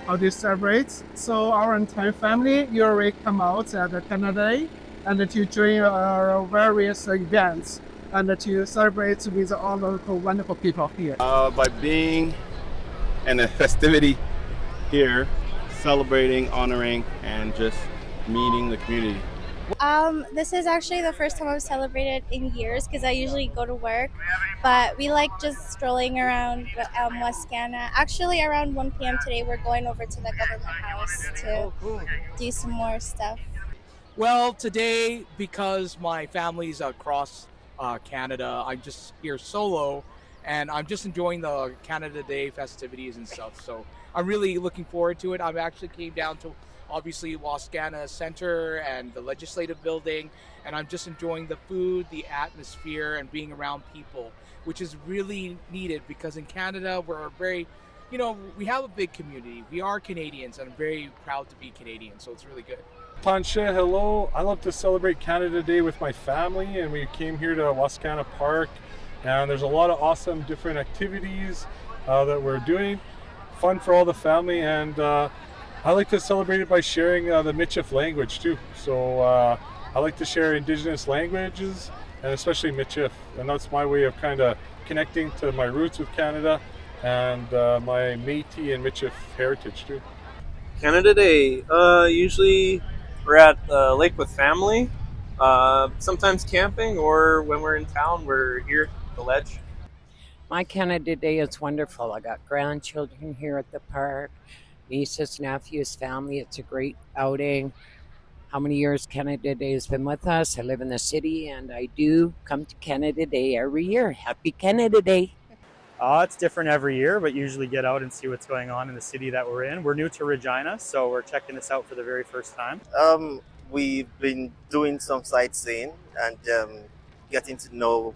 how they celebrate. So our entire family usually come out at the Canada Day and to join our various events and to celebrate with all the wonderful people here. By being in a festivity here, celebrating, honoring, and just meeting the community. This is actually the first time I've celebrated in years because I usually go to work, but we like just strolling around Wascana. Actually, around 1 p.m. today, we're going over to the government house to do some more stuff. Well, today, because my family's across Canada, I'm just here solo, and I'm just enjoying the Canada Day festivities and stuff. So I'm really looking forward to it. I actually came down to obviously Wascana Center and the Legislative Building, and I'm just enjoying the food, the atmosphere, and being around people, which is really needed because in Canada we're very, we have a big community. We are Canadians, and I'm very proud to be Canadian, so it's really good. Panche, hello. I love to celebrate Canada Day with my family, and we came here to Wascana Park, and there's a lot of awesome different activities that we're doing. Fun for all the family, and I like to celebrate it by sharing the Michif language too. So I like to share Indigenous languages, and especially Michif, and that's my way of kind of connecting to my roots with Canada and my Métis and Michif heritage too. Canada Day, usually we're at the lake with family, sometimes camping, or when we're in town, we're here at the ledge. My Canada Day is wonderful. I got grandchildren here at the park, nieces, nephews, family. It's a great outing. How many years Canada Day has been with us? I live in the city, and I do come to Canada Day every year. Happy Canada Day. It's different every year, but usually get out and see what's going on in the city that we're in. We're new to Regina, so we're checking this out for the very first time. We've been doing some sightseeing and getting to know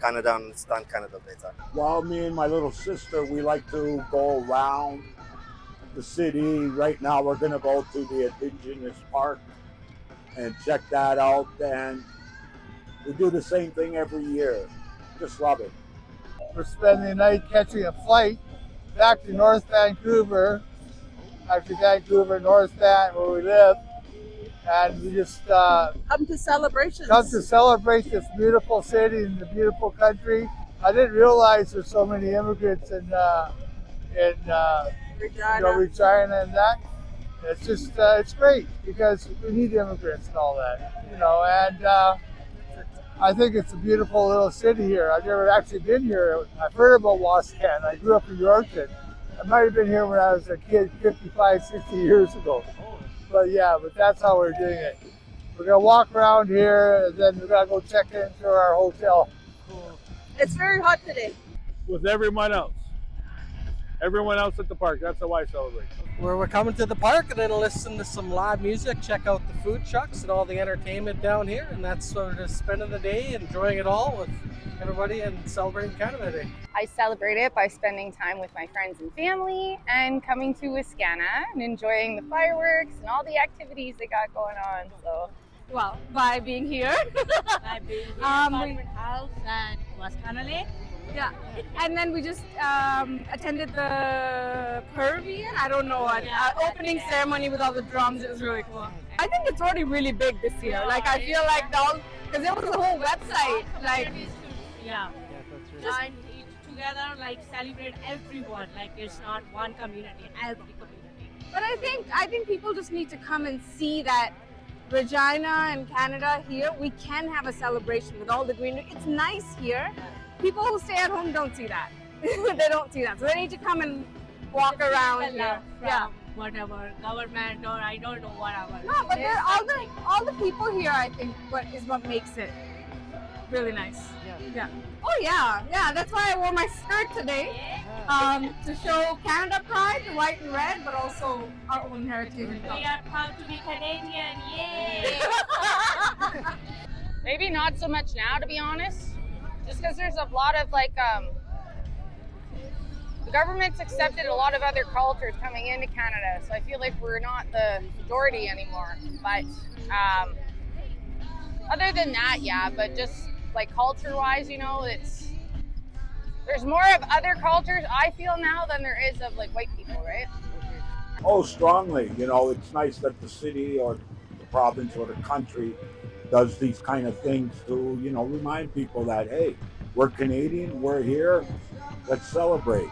Canada and understand Canada better. Well, me and my little sister, we like to go around the city. Right now we're going to go to the Indigenous park and check that out, and we do the same thing every year. Just love it. We're spending the night catching a flight back to North Vancouver, actually Vancouver, North Van, where we live, and we just come to celebrations. Come to celebrate this beautiful city and the beautiful country. I didn't realize there's so many immigrants in Regina. Regina and that. It's just it's great because we need immigrants and all that, and I think it's a beautiful little city here. I've never actually been here. I've heard about Wascana. I grew up in Yorkton. I might have been here when I was a kid 55, 60 years ago. But that's how we're doing it. We're going to walk around here, and then we're going to go check into our hotel. It's very hot today. With everyone else. Everyone else at the park. That's how I celebrate. We're coming to the park and then listen to some live music, check out the food trucks and all the entertainment down here, and that's sort of spending the day, enjoying it all with everybody and celebrating Canada Day. I celebrate it by spending time with my friends and family and coming to Wascana and enjoying the fireworks and all the activities they got going on. So, well, by being here. By being here, Parliament House and Wascana Lake. Yeah, and then we just attended the Peruvian, opening ceremony with all the drums. It was really cool. I think it's already really big this year. Like, I feel like because it was a whole website. Like, Just together, like, celebrate everyone. Like, it's not one community, every community. But I think people just need to come and see that Regina and Canada here, we can have a celebration with all the greenery. It's nice here. People who stay at home don't see that. They don't see that. So they need to come and walk around here. Whatever, government or I don't know whatever. No, but all the people here, I think, is what makes it really nice. Yeah. Oh yeah. That's why I wore my skirt today, to show Canada pride, the white and red, but also our own heritage. We are proud to be Canadian. Yay! maybe not so much now, to be honest. Just because there's a lot of the government's accepted a lot of other cultures coming into Canada, so I feel like we're not the majority anymore. But other than that, but just like culture-wise, there's more of other cultures I feel now than there is of like white people, right? Oh, strongly. You know, it's nice that the city or the province or the country does these kind of things to, you know, remind people that, hey, we're Canadian, we're here, let's celebrate.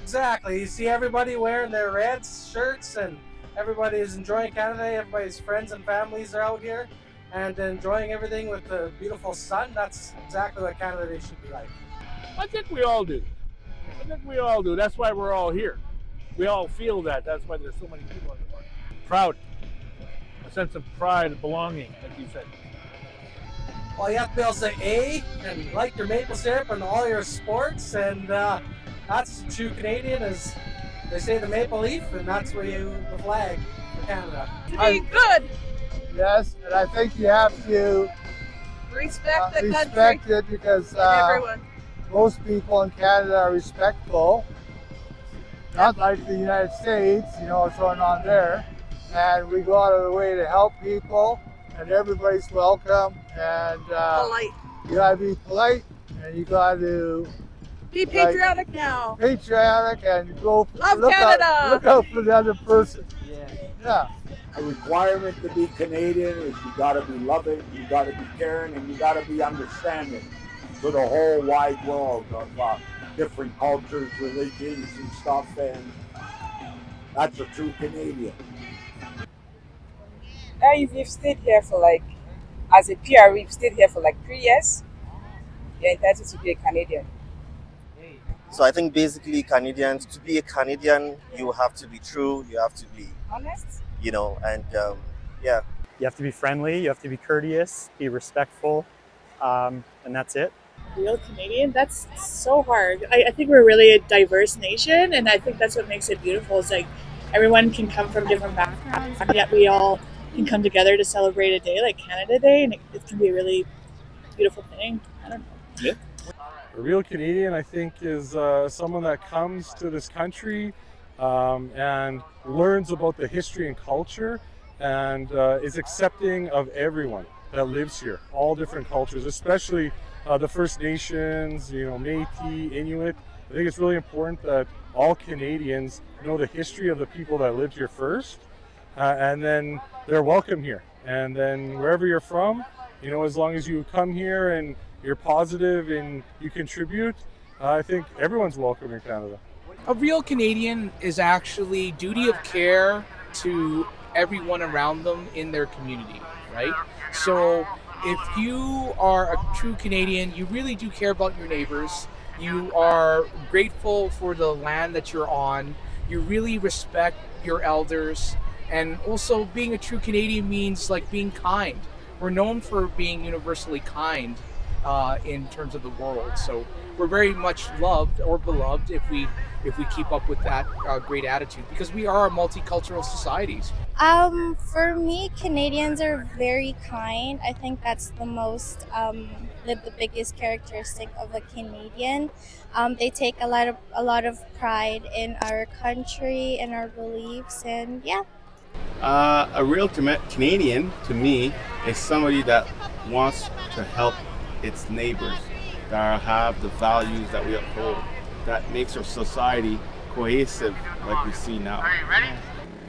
Exactly. You see everybody wearing their red shirts and everybody is enjoying Canada. Everybody's friends and families are out here and enjoying everything with the beautiful sun. That's exactly what Canada Day should be like. I think we all do. That's why we're all here. We all feel that. That's why there's so many people in the park. Proud. A sense of pride, of belonging, like you said. Well, you have to be able to say A and like your maple syrup and all your sports, and that's true Canadian, as they say the maple leaf, and that's where you the flag for Canada. Good. Yes, and I think you have to Respect the respect country it because and everyone. most people in Canada are respectful. Not like the United States, you know what's going on there. And we go out of the way to help people, and everybody's welcome. And Polite. you gotta be polite, and you gotta Be patriotic now. patriotic and go Love look Canada. Out, look out for the other person. Yeah. A requirement to be Canadian is you gotta be loving, you gotta be caring, and you gotta be understanding to the whole wide world of different cultures, religions, and stuff. And that's a true Canadian. Now, if you've stayed here for like, as a PR, we've stayed here for like 3 years, you're entitled to be a Canadian. So I think basically Canadians, to be a Canadian, you have to be true, you have to be Honest? you know, and yeah. You have to be friendly, you have to be courteous, be respectful, and that's it. Real Canadian, that's so hard. I think we're really a diverse nation, and I think that's what makes it beautiful. It's like everyone can come from different backgrounds, and yet we all can come together to celebrate a day like Canada Day, and it can be a really beautiful thing. I don't know. Yeah. A real Canadian, I think, is someone that comes to this country and learns about the history and culture, and is accepting of everyone that lives here, all different cultures, especially the First Nations, you know, Métis, Inuit. I think it's really important that all Canadians know the history of the people that lived here first, and then they're welcome here. And then wherever you're from, you know, as long as you come here and you're positive and you contribute, I think everyone's welcome in Canada. A real Canadian is actually duty of care to everyone around them in their community, right? So if you are a true Canadian, you really do care about your neighbors. You are grateful for the land that you're on. You really respect your elders. And also being a true Canadian means like being kind. We're known for being universally kind in terms of the world. So we're very much loved or beloved if we keep up with that great attitude, because we are a multicultural societies. For me, Canadians are very kind. I think that's the most, the biggest characteristic of a Canadian. They take a lot of pride in our country and our beliefs, and yeah. A real Canadian, to me, is somebody that wants to help its neighbors, that have the values that we uphold, that makes our society cohesive like we see now. Are you ready?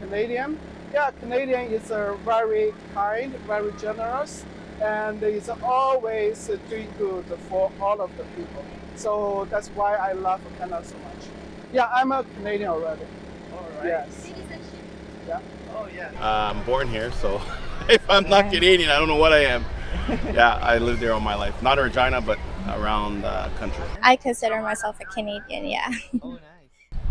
Canadian? Yeah, Canadian is very kind, very generous, and is always doing good for all of the people. So that's why I love Canada so much. Yeah, I'm a Canadian already. All right. Yes. Yeah. Oh yeah. I'm born here, so if I'm not Canadian, I don't know what I am. Yeah, I lived there all my life. Not in Regina, but around the country. I consider myself a Canadian, yeah.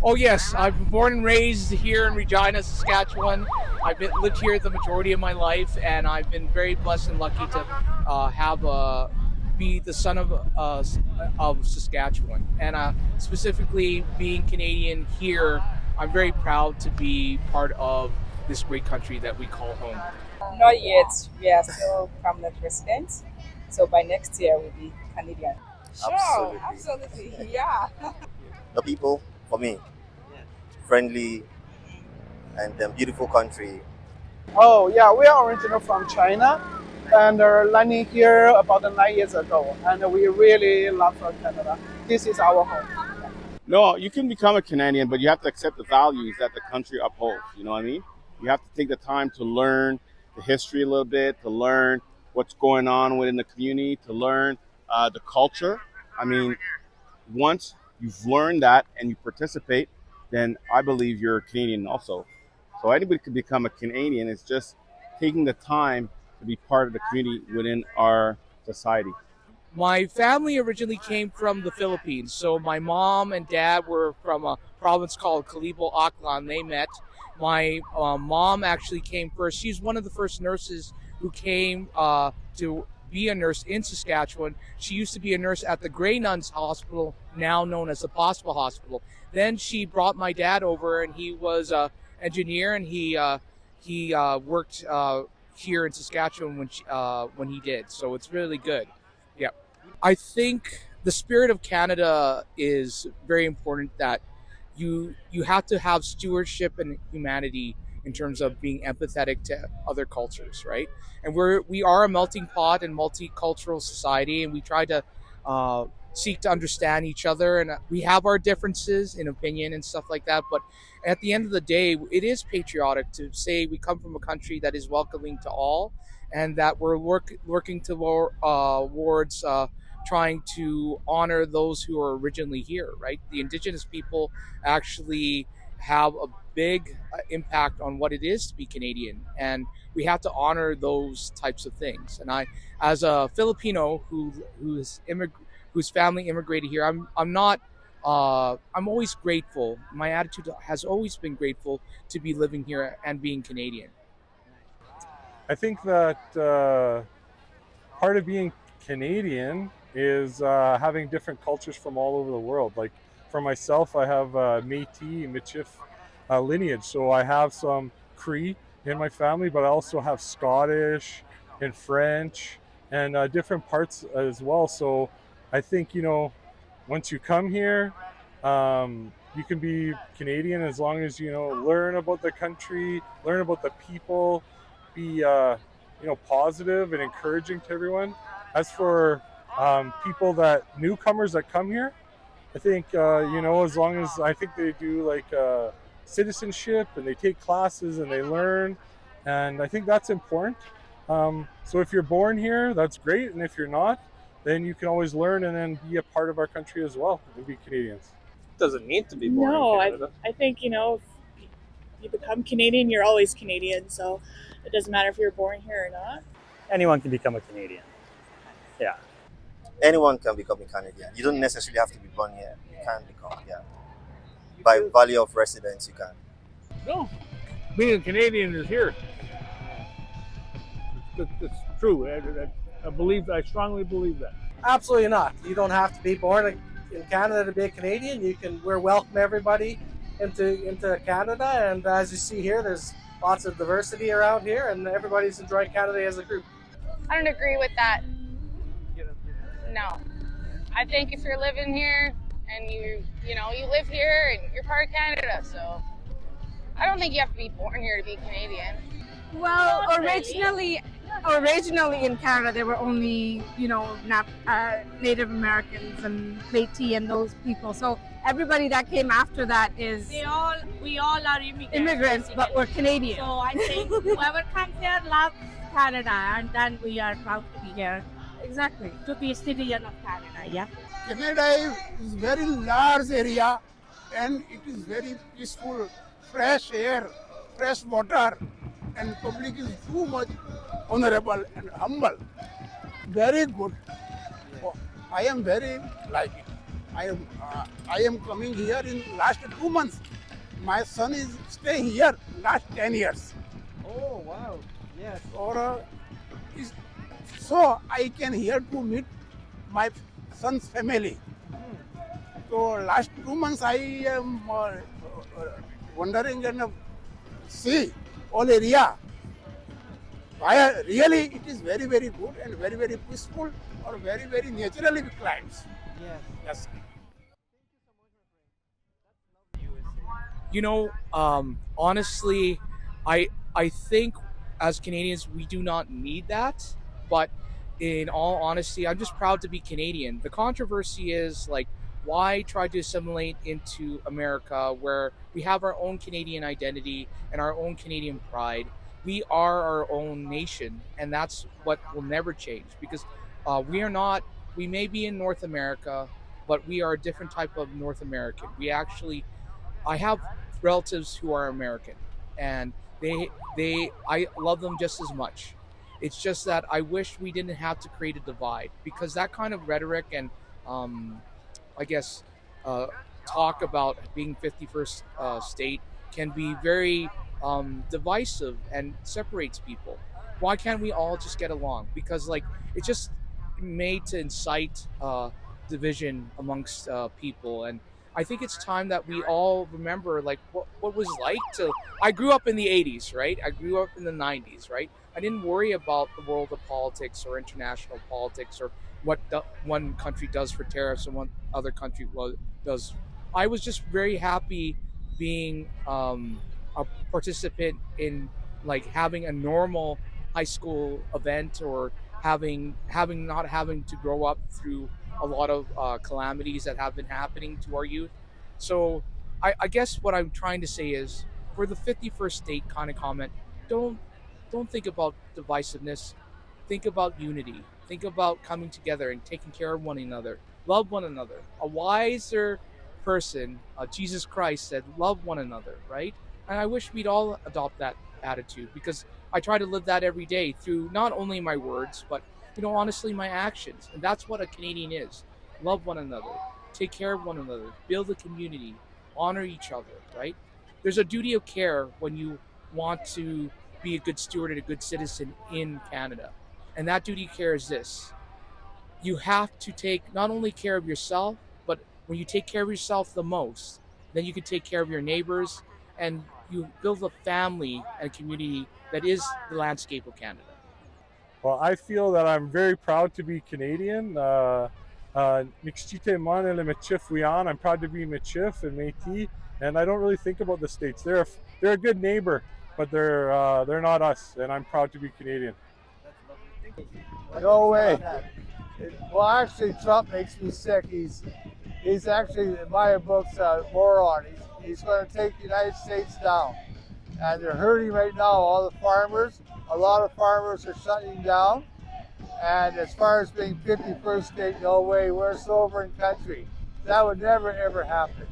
Oh yes, I've been born and raised here in Regina, Saskatchewan. I've lived here the majority of my life, and I've been very blessed and lucky to be the son of Saskatchewan. And specifically being Canadian here, I'm very proud to be part of this great country that we call home. Not yet. We are still permanent residents. So by next year, we'll be Canadian. Sure, absolutely. Yeah. The people, for me, friendly and beautiful country. Oh yeah, we are original from China, and landing here about 9 years ago, and we really love Canada. This is our home. No, you can become a Canadian, but you have to accept the values that the country upholds. You know what I mean? You have to take the time to learn the history a little bit, to learn what's going on within the community, to learn the culture. I mean, once you've learned that and you participate, then I believe you're a Canadian also. So anybody could become a Canadian. It's just taking the time to be part of the community within our society. My family originally came from the Philippines. So my mom and dad were from a province called Kalibo Aklan. They met. My mom actually came first. She's one of the first nurses who came to be a nurse in Saskatchewan. She used to be a nurse at the Grey Nuns Hospital, now known as the Pospa Hospital. Then she brought my dad over, and he was an engineer, and he worked here in Saskatchewan when he did. So it's really good. Yeah. I think the spirit of Canada is very important, that you have to have stewardship and humanity in terms of being empathetic to other cultures, right? And we are a melting pot and multicultural society, and we try to seek to understand each other, and we have our differences in opinion and stuff like that, but at the end of the day, it is patriotic to say we come from a country that is welcoming to all, and that we're working towards trying to honor those who are originally here, right? The Indigenous people actually have a big impact on what it is to be Canadian, and we have to honor those types of things. And I, as a Filipino whose family immigrated here, I'm always grateful. My attitude has always been grateful to be living here and being Canadian. I think that part of being Canadian is having different cultures from all over the world. Like for myself, I have Métis, Michif lineage, so I have some Cree in my family, but I also have Scottish and French and different parts as well. So I think, once you come here, you can be Canadian as long as, learn about the country, learn about the people, be, positive and encouraging to everyone. As for newcomers that come here, I think, as long as I think they do like citizenship and they take classes and they learn, and I think that's important. So if you're born here, that's great. And if you're not, then you can always learn and then be a part of our country as well and be Canadians. Doesn't need to be born in Canada. I think, if you become Canadian, you're always Canadian. So it doesn't matter if you're born here or not. Anyone can become a Canadian. Yeah. Anyone can become a Canadian. You don't necessarily have to be born here. You can become, by value of residence, you can. No, being a Canadian is here. It's true. I strongly believe that. Absolutely not. You don't have to be born in Canada to be a Canadian. We're welcome everybody into Canada, and as you see here, there's lots of diversity around here, and everybody's enjoying Canada as a group. I don't agree with that. No. I think if you're living here and you live here and you're part of Canada, so I don't think you have to be born here to be Canadian. Well, originally in Canada, there were only, Native Americans and Métis and those people. So everybody that came after that is we all are immigrants, but we're Canadian. So I think whoever comes here loves Canada, and then we are proud to be here. Exactly. To be a citizen of Canada, yeah. Canada is very large area, and it is very peaceful, fresh air, fresh water, and public is too much honorable and humble. Very good. I am very like it. I am coming here in last 2 months. My son is staying here last 10 years. Oh wow! Yes. So I can here to meet my son's family. So last 2 months I am wandering and see all area. Really, it is very, very good and very, very peaceful, or very, very naturally climbs. Yes. Honestly, I think as Canadians we do not need that, but in all honesty, I'm just proud to be Canadian. The controversy is like why try to assimilate into America where we have our own Canadian identity and our own Canadian pride? We are our own nation, and that's what will never change because we are not, we may be in North America, but we are a different type of North American. We actually, I have relatives who are American, and I love them just as much. It's just that I wish we didn't have to create a divide because that kind of rhetoric and um, I guess uh, talk about being 51st state can be very divisive and separates people. Why can't we all just get along? Because like it's just made to incite division amongst people, and I think it's time that we all remember like what was like to. I grew up in the 80s, right? I grew up in the 90s, right? I didn't worry about the world of politics or international politics or what one country does for tariffs and one other country does. I was just very happy being a participant in like having a normal high school event or having not having to grow up through a lot of calamities that have been happening to our youth. So I guess what I'm trying to say is for the 51st state kind of comment, don't don't think about divisiveness. Think about unity. Think about coming together and taking care of one another. Love one another. A wiser person, Jesus Christ, said, "Love one another." Right? And I wish we'd all adopt that attitude because I try to live that every day through not only my words, but honestly, my actions. And that's what a Canadian is: love one another, take care of one another, build a community, honor each other. Right? There's a duty of care when you want to be a good steward and a good citizen in Canada. And that duty of care is this: you have to take not only care of yourself, but when you take care of yourself the most, then you can take care of your neighbors and you build a family and community that is the landscape of Canada. Well, I feel that I'm very proud to be Canadian. Nikshite Manele Michif I'm proud to be Michif and Métis, and I don't really think about the states. They're a good neighbor, but they're not us, and I'm proud to be Canadian. No way. Well, actually, Trump makes me sick. He's actually, in my books, a moron. He's going to take the United States down. And they're hurting right now, all the farmers. A lot of farmers are shutting down. And as far as being 51st state, no way, we're a sovereign country. That would never, ever happen.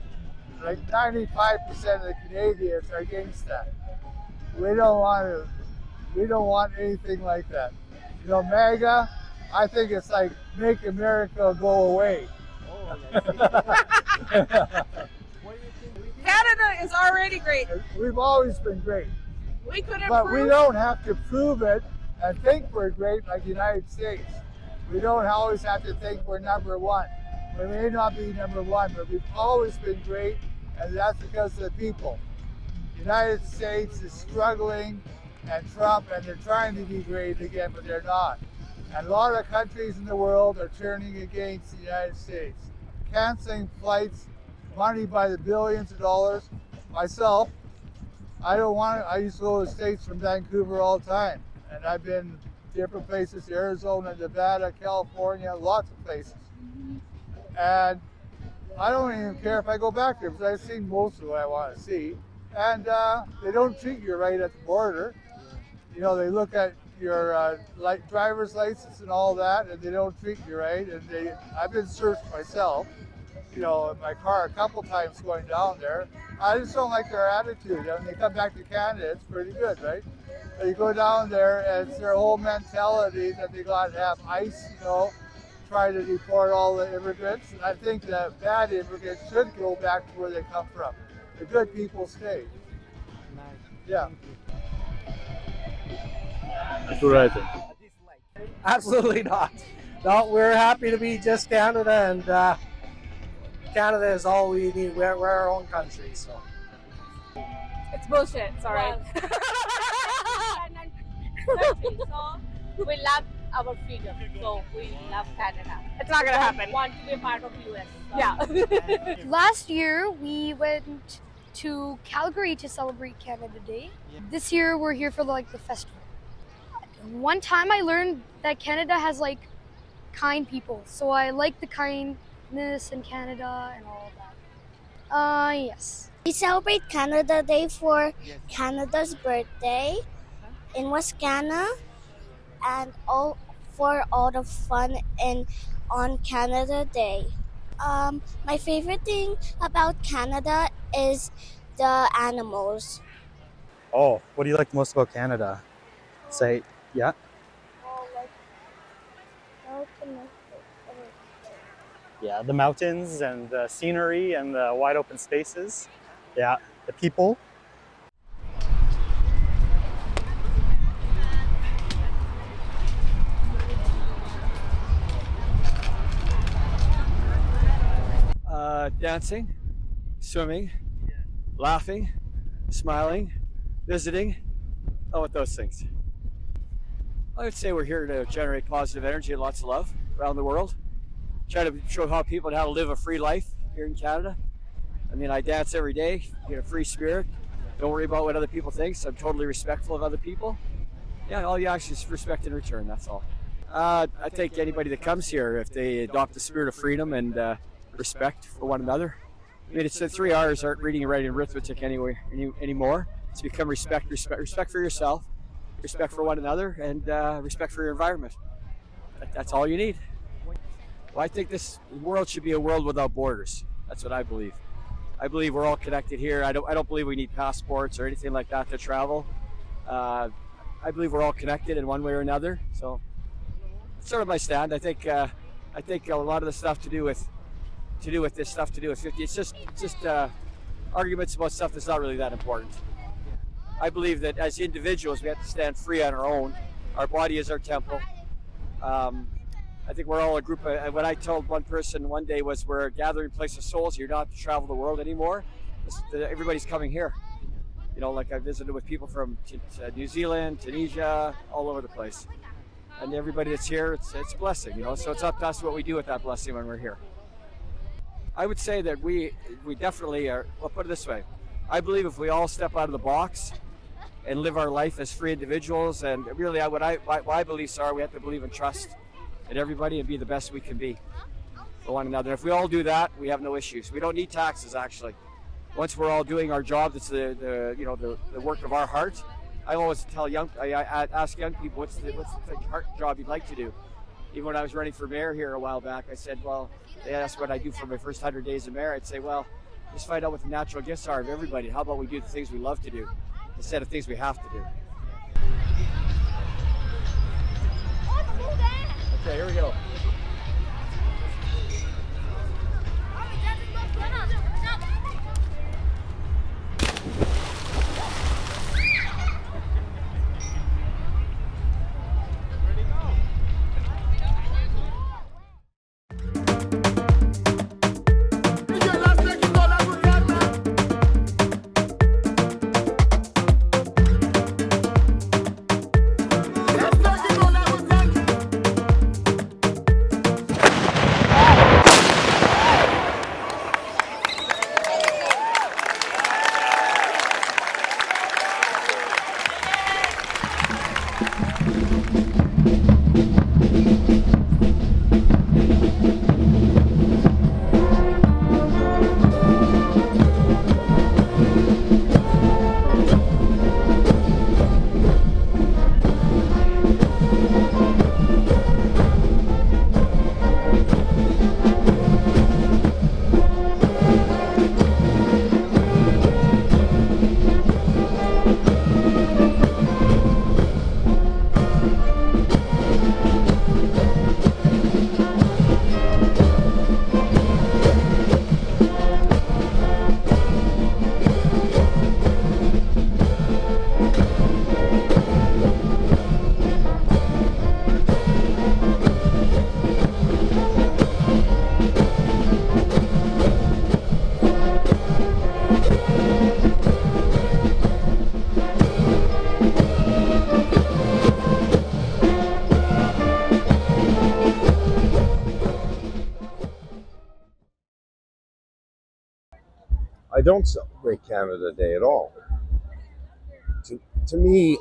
Like 95% of the Canadians are against that. We don't want anything like that. MAGA, I think it's like make America go away. Canada is already great. We've always been great. We could improve. But we don't have to prove it and think we're great like the United States. We don't always have to think we're number one. We may not be number one, but we've always been great, and that's because of the people. The United States is struggling, and Trump, and they're trying to be great again, but they're not. And a lot of countries in the world are turning against the United States, canceling flights, money by the billions of dollars. Myself, I used to go to the States from Vancouver all the time, and I've been different places, Arizona, Nevada, California, lots of places. And I don't even care if I go back there because I've seen most of what I want to see. And they don't treat you right at the border. They look at your driver's license and all that, and they don't treat you right. And I've been searched myself, in my car a couple times going down there. I just don't like their attitude. When they come back to Canada, it's pretty good, right? But you go down there, and it's their whole mentality that they got to have ICE, try to deport all the immigrants. And I think that bad immigrants should go back to where they come from. The good people stay. Yeah. That's what I think. Absolutely not. No, we're happy to be just Canada, and Canada is all we need. We're our own country, so. It's bullshit, sorry. So we love our freedom, so we love Canada. It's not gonna happen. Want to be a part of US. So. Yeah. Last year we went to Calgary to celebrate Canada Day. This year we're here for the festival. One time I learned that Canada has kind people, so I like the kind Miss in Canada and all of that. Yes. We celebrate Canada Day for Canada's birthday in Wascana and for all the fun on Canada Day. My favorite thing about Canada is the animals. Oh, what do you like most about Canada? Say, yeah. Yeah, the mountains and the scenery and the wide open spaces. Yeah, the people. Dancing, swimming, laughing, smiling, visiting. How about those things? I would say we're here to generate positive energy and lots of love around the world. Try to show how people how to live a free life here in Canada. I mean, I dance every day, get a free spirit. Don't worry about what other people think. So I'm totally respectful of other people. Yeah, all you ask is respect in return, that's all. I think anybody that comes here, if they adopt the spirit of freedom and respect for one another. I mean, it's the 3 R's aren't reading, writing, and arithmetic anymore. It's become respect for yourself, respect for one another, and respect for your environment. That's all you need. Well, I think this world should be a world without borders. That's what I believe. I believe we're all connected here. I don't believe we need passports or anything like that to travel. I believe we're all connected in one way or another. So that's sort of my stand. I think a lot of the stuff to do with this stuff to do with 50. It's just arguments about stuff that's not really that important. I believe that as individuals, we have to stand free on our own. Our body is our temple. I think we're all a group. What I told one person one day was we're a gathering place of souls. You're not to travel the world anymore. Everybody's coming here. You know, like I visited with people from New Zealand, Tunisia, all over the place. And everybody that's here, it's a blessing, you know. So it's up to us what we do with that blessing when we're here. I would say that we definitely are. Well, put it this way. I believe if we all step out of the box and live our life as free individuals, and really my beliefs are we have to believe in trust in everybody and be the best we can be for one another. If we all do that, we have no issues. We don't need taxes, actually. Once we're all doing our job, that's the work of our heart. I always ask young people, what's the heart job you'd like to do? Even when I was running for mayor here a while back, I said, well, they asked what I do for my first 100 days of mayor. I'd say, well, just find out what the natural gifts are of everybody. How about we do the things we love to do instead of things we have to do? Okay, here we go. I don't celebrate Canada Day at all. To me,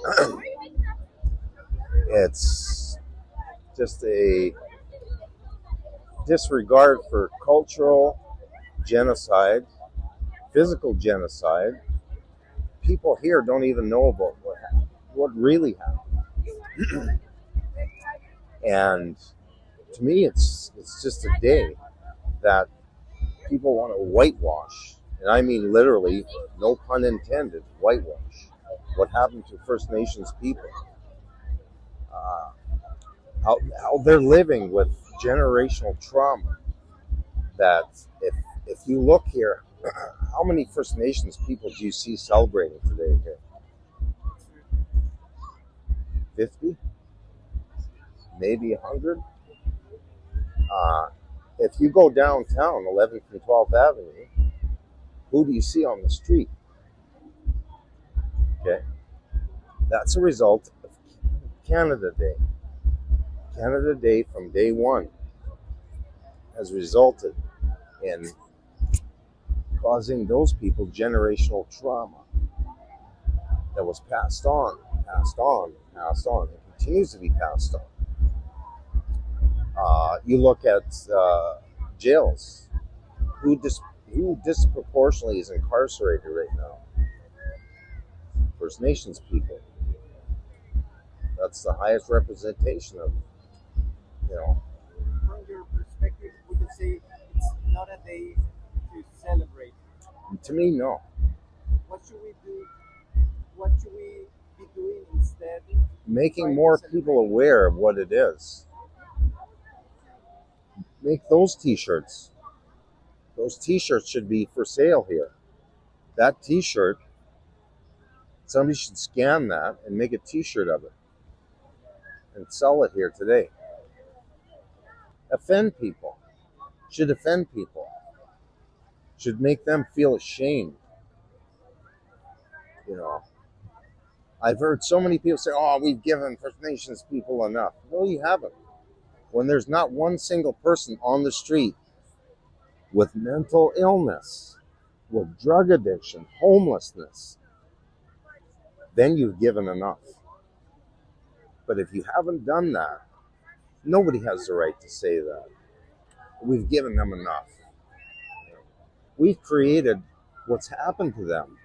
it's just disregard for cultural genocide, physical genocide. People here don't even know about what really happened. And to me, it's just a day that people want to whitewash, and I mean literally, no pun intended, whitewash what happened to First Nations people. How they're living with generational trauma. That if you look here, how many First Nations people do you see celebrating today here? 50? Maybe 100? If you go downtown, 11th and 12th Avenue, who do you see on the street? Okay, that's a result of Canada Day. Canada Day from day one has resulted in causing those people generational trauma that was passed on, and continues to be passed on. You look at jails. Who disproportionately is incarcerated right now? First Nations people. That's the highest representation of, From your perspective, would you say it's not a day to celebrate? To me, no. What should we do? What should we be doing instead? Making more people aware of what it is. Make those t-shirts. Those t-shirts should be for sale here. That t-shirt, somebody should scan that and make a t-shirt of it and sell it here today. Offend people. Should offend people. Should make them feel ashamed. I've heard so many people say, oh, we've given First Nations people enough. No, you haven't. When there's not one single person on the street with mental illness, with drug addiction, homelessness, then you've given enough. But if you haven't done that, nobody has the right to say that. We've given them enough. We've created what's happened to them.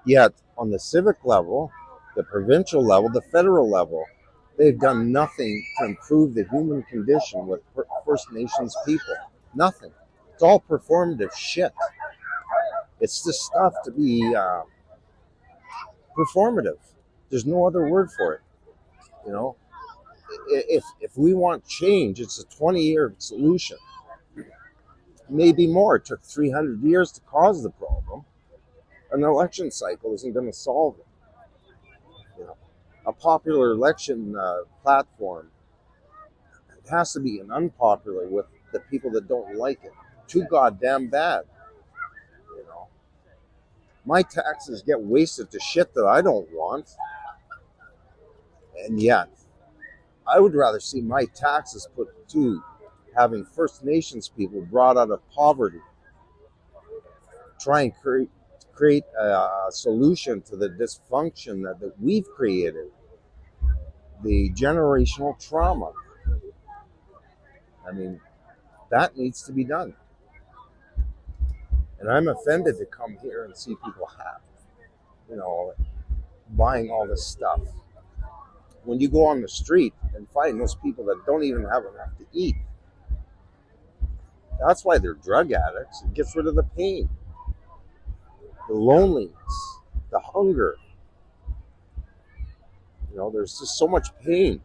Yet, on the civic level, the provincial level, the federal level, they've done nothing to improve the human condition with First Nations people. Nothing. It's all performative shit. It's just stuff to be performative. There's no other word for it. If we want change, it's a 20-year solution. Maybe more. It took 300 years to cause the problem. An election cycle isn't going to solve it. A popular election platform, it has to be an unpopular with the people that don't like it. Too goddamn bad. My taxes get wasted to shit that I don't want. And yet, I would rather see my taxes put to having First Nations people brought out of poverty. Try and create a solution to the dysfunction that we've created, the generational trauma. I mean, that needs to be done. And I'm offended to come here and see people buying all this stuff. When you go on the street and find those people that don't even have enough to eat, that's why they're drug addicts. It gets rid of the pain, the loneliness, the hunger. There's just so much pain.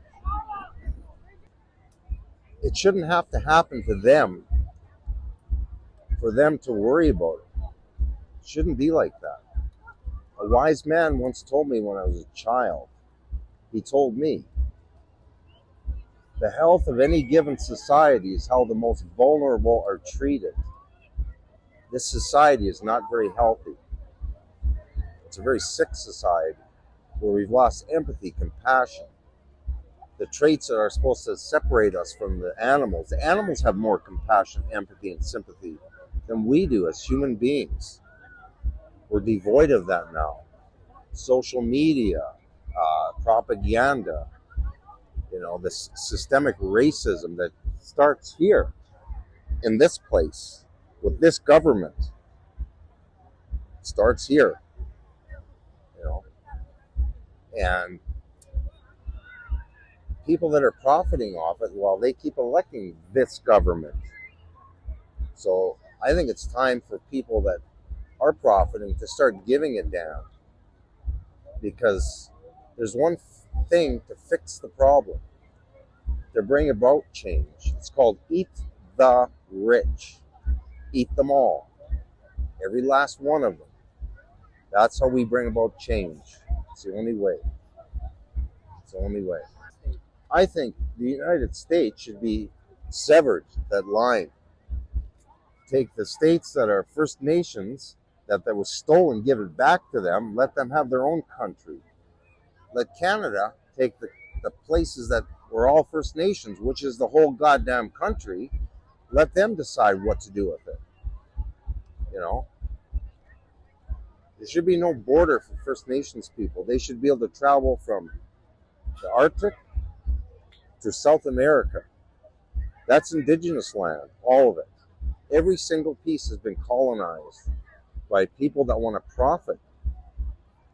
It shouldn't have to happen to them for them to worry about it. It shouldn't be like that. A wise man once told me when I was a child, he told me, the health of any given society is how the most vulnerable are treated. This society is not very healthy. It's a very sick society where we've lost empathy, compassion, the traits that are supposed to separate us from the animals. The animals have more compassion, empathy, and sympathy than we do as human beings. We're devoid of that now. Social media, propaganda, this systemic racism that starts here. in this place with this government. It starts here, you know, and people that are profiting off it, well, they keep electing this government. So I think it's time for people that are profiting to start giving it down, because there's one thing to fix the problem, to bring about change. It's called eat the rich. Eat them all. Every last one of them. That's how we bring about change. It's the only way. It's the only way. I think the United States should be severed, that line. Take the states that are First Nations, that was stolen, give it back to them, let them have their own country. Let Canada take the places that were all First Nations, which is the whole goddamn country, let them decide what to do with it. You know? There should be no border for First Nations people. They should be able to travel from the Arctic to South America. That's Indigenous land, all of it. Every single piece has been colonized by people that want to profit.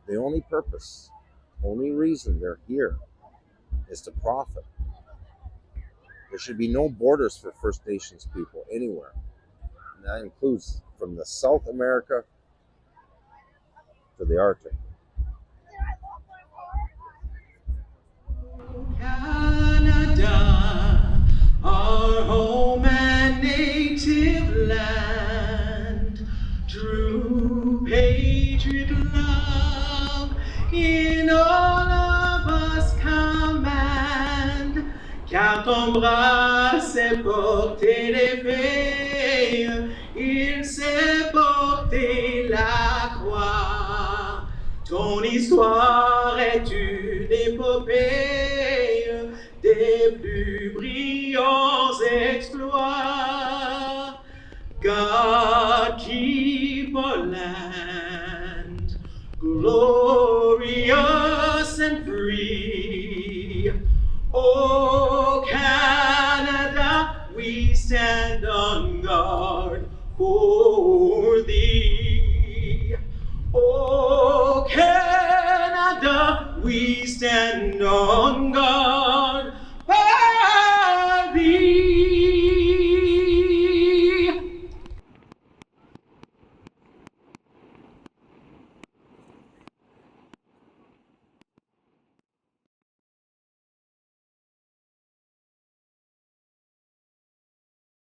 The only purpose, only reason they're here is to profit. There should be no borders for First Nations people anywhere. And that includes from the South America to the Arctic. Canada, our home and native land, true patriot love in all of us command, car ton bras s'est porté l'épée, il s'est porté la croix, ton histoire est une épopée des plus brillants exploits. God keep our land glorious and free. Oh Canada, we stand on guard for thee.